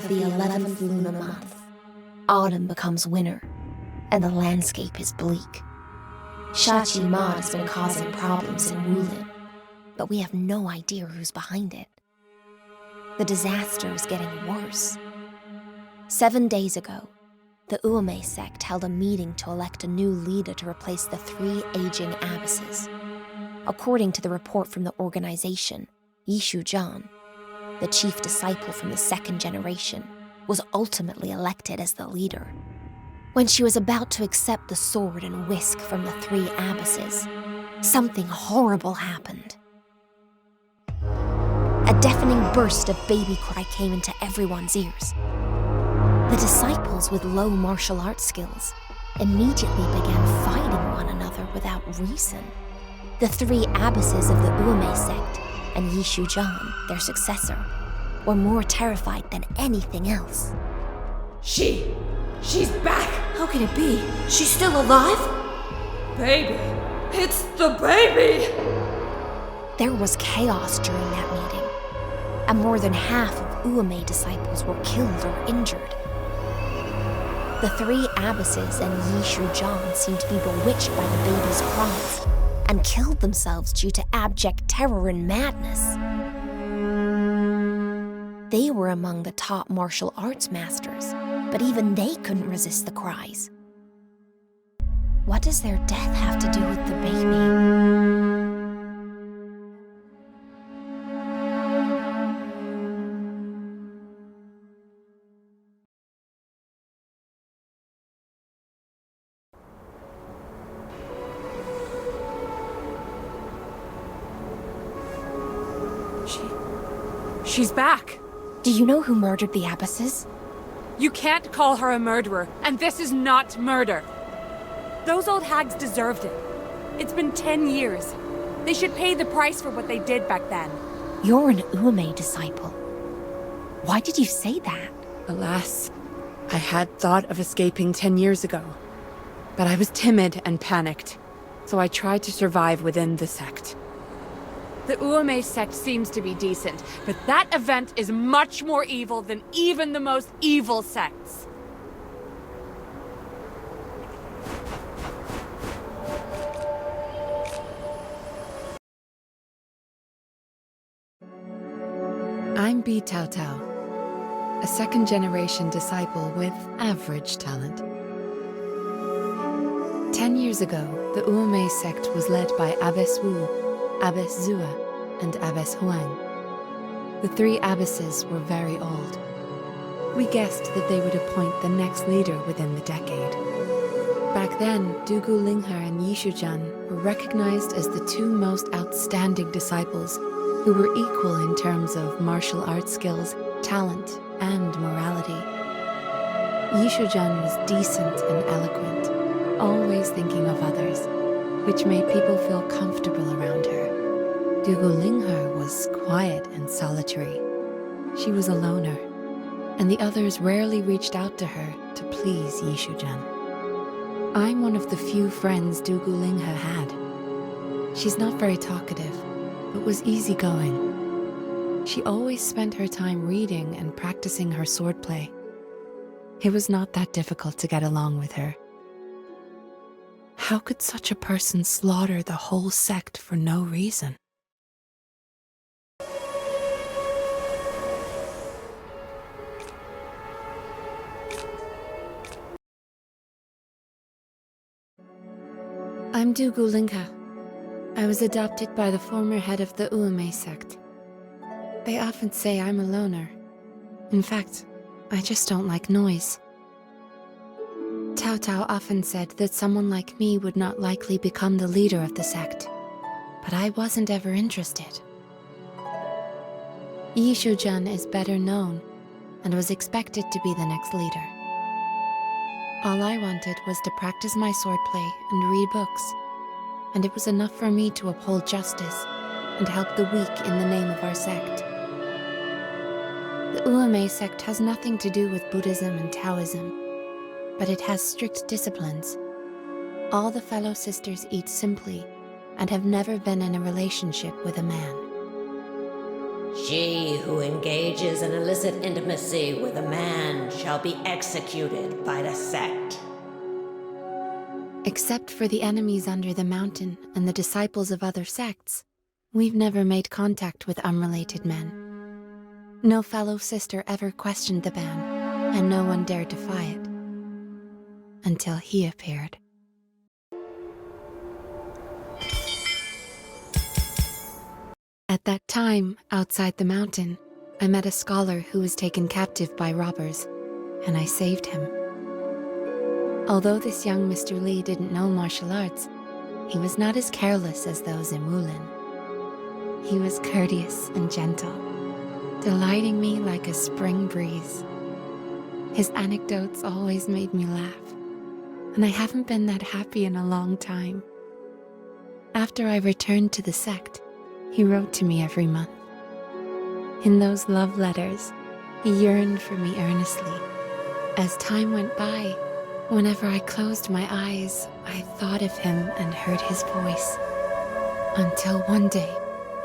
of the 11th lunar month, autumn becomes winter, and the landscape is bleak. Shachi Mod has been causing problems in Wulin, but we have no idea who's behind it. The disaster is getting worse. 7 days ago, the Uame sect held a meeting to elect a new leader to replace the 3 aging abbesses. According to the report from the organization, Yishu Jan, the chief disciple from the 2nd generation, was ultimately elected as the leader. When she was about to accept the sword and whisk from the 3 abbesses, something horrible happened. A deafening burst of baby cry came into everyone's ears. The disciples with low martial arts skills immediately began fighting one another without reason. The 3 abbesses of the Uame sect and Yishu Jan, their successor, were more terrified than anything else. She's back! How can it be? She's still alive? Baby! It's the baby! There was chaos during that meeting, and more than half of Uame disciples were killed or injured. The 3 abbesses and Yishu Jan seemed to be bewitched by the baby's cries and killed themselves due to abject terror and madness. They were among the top martial arts masters, but even they couldn't resist the cries. What does their death have to do with the baby? She's back! Do you know who murdered the abbesses? You can't call her a murderer, and this is not murder. Those old hags deserved it. It's been 10 years. They should pay the price for what they did back then. You're an Uame disciple. Why did you say that? Alas, I had thought of escaping 10 years ago. But I was timid and panicked, so I tried to survive within the sect. The Uame sect seems to be decent, but that event is much more evil than even the most evil sects. I'm Bi Tao Tao, a 2nd generation disciple with average talent. 10 years ago, the Uame sect was led by Abbess Wu, Abbess Zua, and Abbess Huang. The 3 abbesses were very old. We guessed that they would appoint the next leader within the decade. Back then, Dugu Linghe and Yishu Jan were recognized as the 2 most outstanding disciples who were equal in terms of martial arts skills, talent, and morality. Yishu Jan was decent and eloquent, always thinking of others, which made people feel comfortable around her. Dugu Linghe was quiet and solitary. She was a loner, and the others rarely reached out to her to please Yishu Jan. I'm one of the few friends Dugu Linghe had. She's not very talkative, but was easygoing. She always spent her time reading and practicing her swordplay. It was not that difficult to get along with her. How could such a person slaughter the whole sect for no reason? I'm Dugu Linghe. I was adopted by the former head of the Uame sect. They often say I'm a loner. In fact, I just don't like noise. Tao Tao often said that someone like me would not likely become the leader of the sect, but I wasn't ever interested. Yishu Jan is better known and was expected to be the next leader. All I wanted was to practice my swordplay and read books, and it was enough for me to uphold justice and help the weak in the name of our sect. The Uame sect has nothing to do with Buddhism and Taoism, but it has strict disciplines. All the fellow sisters eat simply and have never been in a relationship with a man. She who engages in illicit intimacy with a man shall be executed by the sect. Except for the enemies under the mountain and the disciples of other sects, we've never made contact with unrelated men. No fellow sister ever questioned the ban, and no one dared defy it. Until he appeared. At that time, outside the mountain, I met a scholar who was taken captive by robbers, and I saved him. Although this young Mr. Lee didn't know martial arts, he was not as careless as those in Wulin. He was courteous and gentle, delighting me like a spring breeze. His anecdotes always made me laugh, and I haven't been that happy in a long time. After I returned to the sect, he wrote to me every month. In those love letters, he yearned for me earnestly. As time went by, whenever I closed my eyes, I thought of him and heard his voice. Until one day,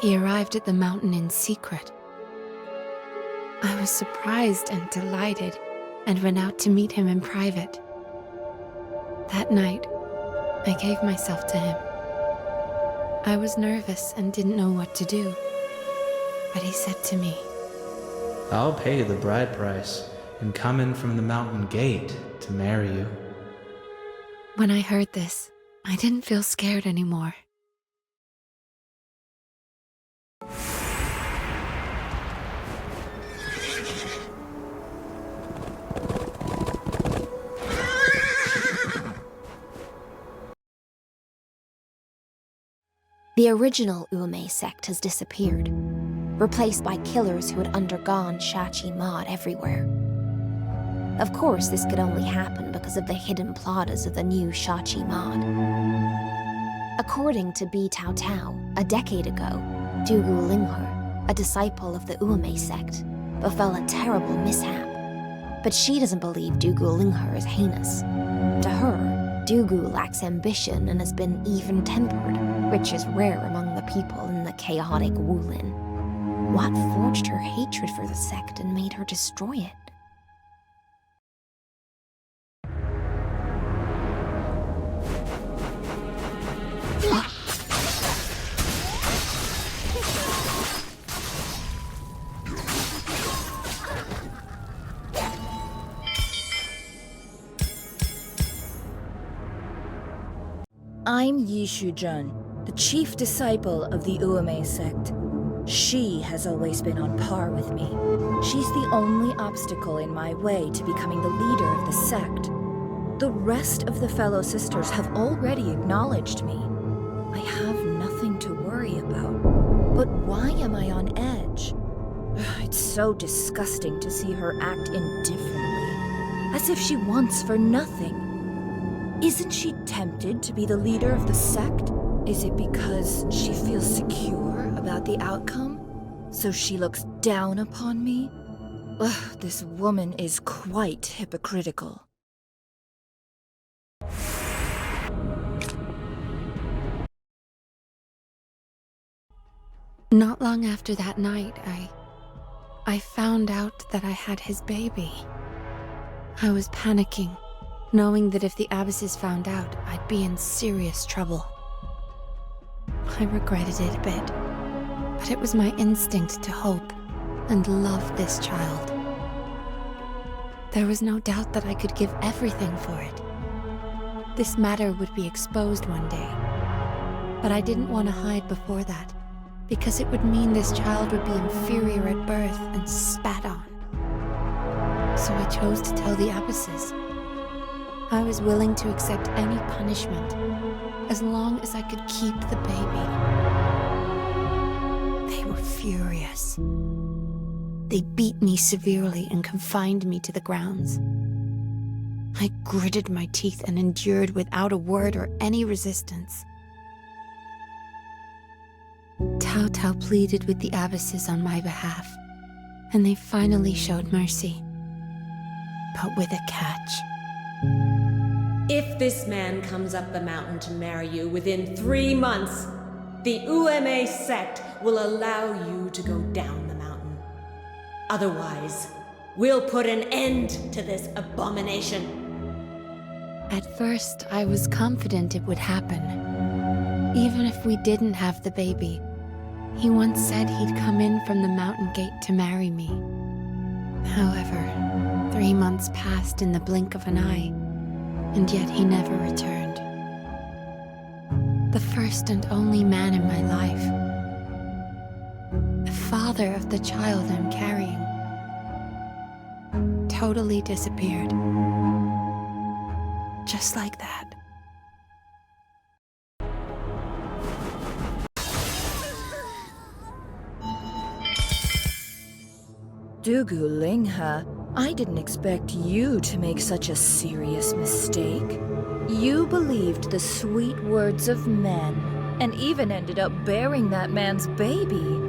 he arrived at the mountain in secret. I was surprised and delighted, and went out to meet him in private. That night, I gave myself to him. I was nervous and didn't know what to do, but he said to me, "I'll pay the bride price and come in from the mountain gate to marry you." When I heard this, I didn't feel scared anymore. The original Ume sect has disappeared, replaced by killers who had undergone Shachi Mod everywhere. Of course, this could only happen because of the hidden plotters of the new Shachi Mod. According to Bi Tao Tao, a decade ago, Dugu Lingher, a disciple of the Ume sect, befell a terrible mishap. But she doesn't believe Dugu Lingher is heinous. To her, Dugu lacks ambition and has been even-tempered, which is rare among the people in the chaotic Wulin. What forged her hatred for the sect and made her destroy it? I'm Yi Shuzhen, the chief disciple of the Ume sect. She has always been on par with me. She's the only obstacle in my way to becoming the leader of the sect. The rest of the fellow sisters have already acknowledged me. I have nothing to worry about. But why am I on edge? It's so disgusting to see her act indifferently, as if she wants for nothing. Isn't she tempted to be the leader of the sect? Is it because she feels secure about the outcome? So she looks down upon me? Ugh, this woman is quite hypocritical. Not long after that night, I found out that I had his baby. I was panicking, knowing that if the abbesses found out, I'd be in serious trouble. I regretted it a bit, but it was my instinct to hope and love this child. There was no doubt that I could give everything for it. This matter would be exposed one day, but I didn't want to hide before that, because it would mean this child would be inferior at birth and spat on. So I chose to tell the abbesses. I was willing to accept any punishment, as long as I could keep the baby. They were furious. They beat me severely and confined me to the grounds. I gritted my teeth and endured without a word or any resistance. Tao Tao pleaded with the abbesses on my behalf, and they finally showed mercy. But with a catch. If this man comes up the mountain to marry you within 3 months, the Ume sect will allow you to go down the mountain. Otherwise, we'll put an end to this abomination. At first, I was confident it would happen. Even if we didn't have the baby, he once said he'd come in from the mountain gate to marry me. However, 3 months passed in the blink of an eye, and yet he never returned. The first and only man in my life. The father of the child I'm carrying. Totally disappeared. Just like that. Dugu Lingha, I didn't expect you to make such a serious mistake. You believed the sweet words of men, and even ended up bearing that man's baby.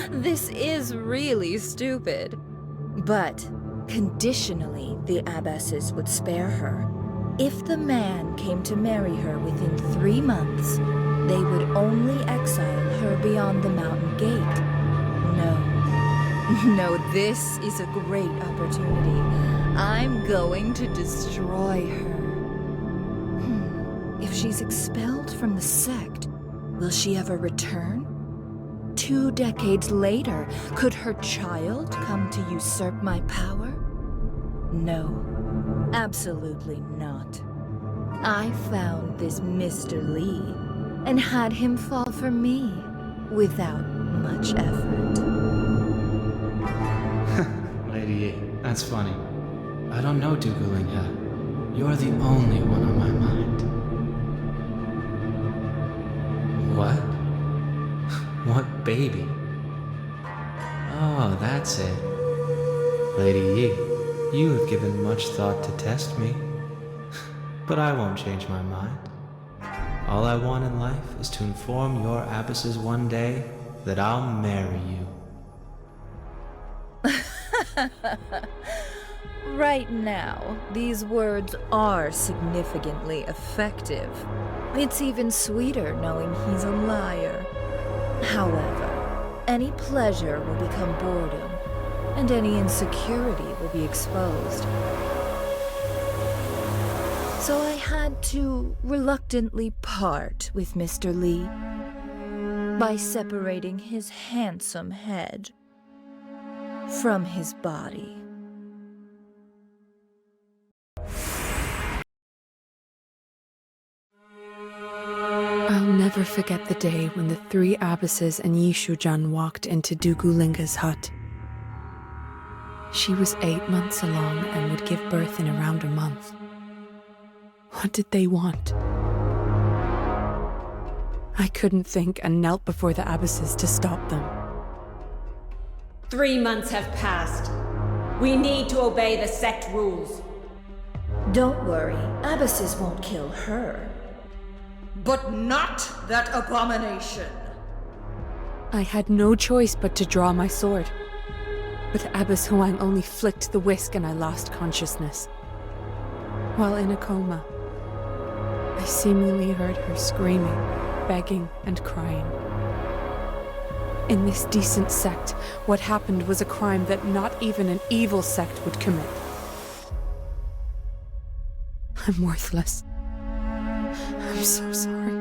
This is really stupid. But, conditionally, the abbesses would spare her. If the man came to marry her within 3 months, they would only exile her beyond the mountain gate. No, this is a great opportunity. I'm going to destroy her. If she's expelled from the sect, will she ever return? 2 decades later, could her child come to usurp my power? No, absolutely not. I found this Mr. Lee and had him fall for me without much effort. Lady Yi, that's funny. I don't know Dugu Lingha. You're the only one on my mind. What? What baby? Oh, that's it. Lady Yi, you have given much thought to test me. But I won't change my mind. All I want in life is to inform your abbesses one day that I'll marry you. Right now, these words are significantly effective. It's even sweeter knowing he's a liar. However, any pleasure will become boredom, and any insecurity will be exposed. So I had to reluctantly part with Mr. Lee by separating his handsome head from his body. I'll never forget the day when the 3 abbesses and Yishujun walked into Dugu Lingha's hut. She was 8 months along and would give birth in around a month. What did they want? I couldn't think and knelt before the abbesses to stop them. 3 months have passed. We need to obey the sect rules. Don't worry, abbesses won't kill her. But not that abomination. I had no choice but to draw my sword. But Abbess Huang only flicked the whisk and I lost consciousness. While in a coma, I seemingly heard her screaming, begging, and crying. In this decent sect, what happened was a crime that not even an evil sect would commit. I'm worthless. I'm so sorry.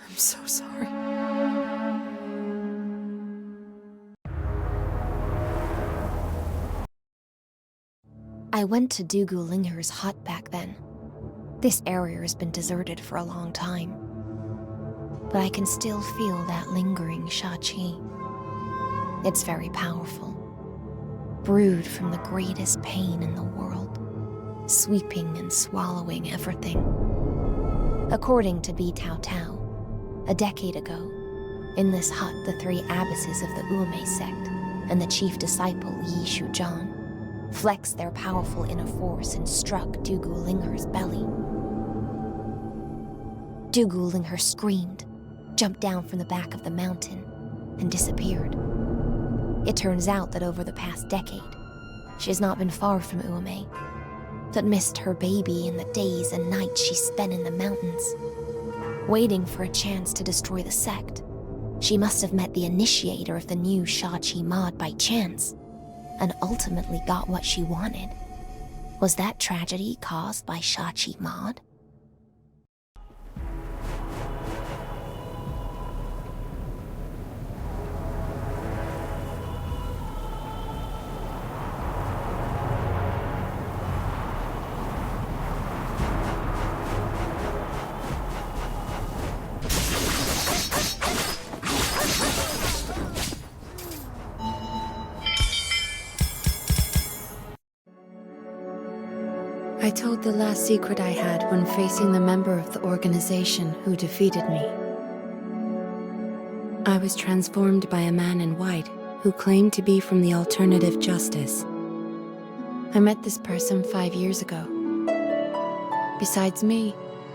I'm so sorry. I went to Dugu Lingha's hut back then. This area has been deserted for a long time. But I can still feel that lingering Shaqi. It's very powerful. Brewed from the greatest pain in the world. Sweeping and swallowing everything. According to Bi Tao Tao, a decade ago, in this hut the 3 abbesses of the Ume sect and the chief disciple Yi Shujan flexed their powerful inner force and struck Dugu Lingha's belly. Dugu Lingha screamed, jumped down from the back of the mountain, and disappeared. It turns out that over the past decade, she has not been far from Ume, but missed her baby in the days and nights she spent in the mountains, waiting for a chance to destroy the sect, She must have met the initiator of the new Shachi mod by chance, and ultimately got what she wanted. Was that tragedy caused by Shachi mod? I told the last secret I had when facing the member of the organization who defeated me. I was transformed by a man in white who claimed to be from the alternative justice. I met this person 5 years ago. Besides me,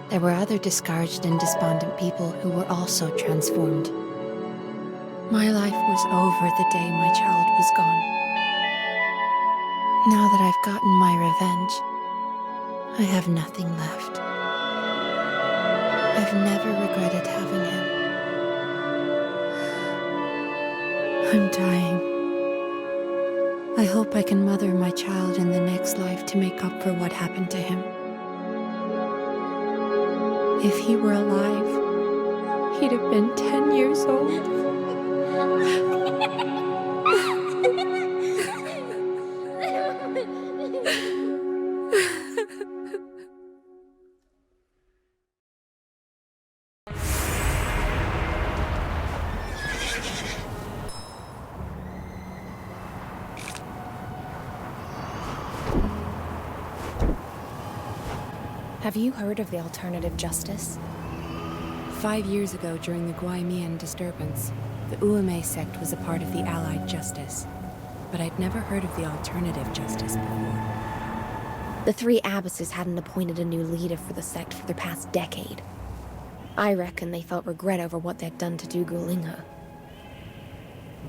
there were other discouraged and despondent people who were also transformed. My life was over the day my child was gone. Now that I've gotten my revenge, I have nothing left. I've never regretted having him. I'm dying. I hope I can mother my child in the next life to make up for what happened to him. If he were alive, he'd have been 10 years old. Have you heard of the alternative justice? 5 years ago, during the Guaymian disturbance, the Uame sect was a part of the Allied Justice. But I'd never heard of the alternative justice before. The three abbesses hadn't appointed a new leader for the sect for the past decade. I reckon they felt regret over what they'd done to Dugulinga.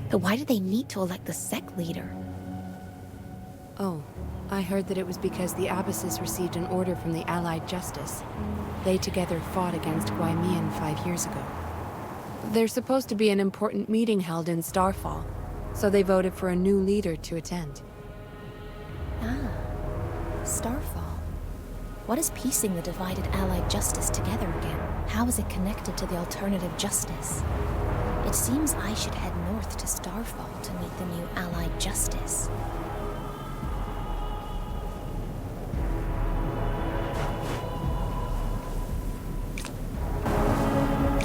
But why did they need to elect the sect leader? Oh, I heard that it was because the abbesses received an order from the Allied Justice. They together fought against Guaymian 5 years ago. There's supposed to be an important meeting held in Starfall, so they voted for a new leader to attend. Ah, Starfall. What is piecing the divided Allied Justice together again? How is it connected to the alternative justice? It seems I should head north to Starfall to meet the new Allied Justice.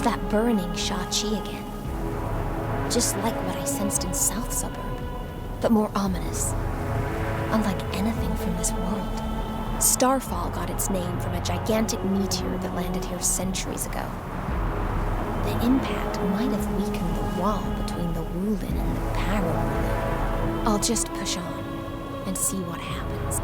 That burning Shachi again. Just like what I sensed in South Suburb, but more ominous. Unlike anything from this world. Starfall got its name from a gigantic meteor that landed here centuries ago. The impact might have weakened the wall between the Wulin and the Para-Wulin. I'll just push on and see what happens.